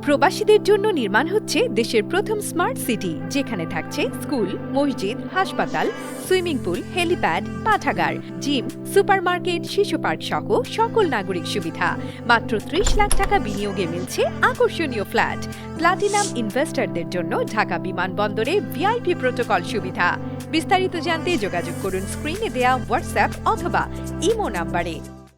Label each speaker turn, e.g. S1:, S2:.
S1: প্রবাসীদের জন্য নির্মাণ হচ্ছে দেশের প্রথম স্মার্ট সিটি, যেখানে থাকছে স্কুল, মসজিদ, হাসপাতাল, সুইমিং পুল, হেলিপ্যাড, পাঠাগার, জিম, সুপারমার্কেট, শিশু পার্ক সহ সকল নাগরিক সুবিধা। মাত্র ৩০ লাখ টাকা বিনিয়োগে মিলছে আকর্ষণীয় ফ্ল্যাট। প্লাটিনাম ইনভেস্টরদের জন্য ঢাকা বিমানবন্দরে ভিআইপি প্রোটোকল সুবিধা। বিস্তারিত জানতে যোগাযোগ করুন স্ক্রিনে দেয়া হোয়াটসঅ্যাপ অথবা ইমো নাম্বারে।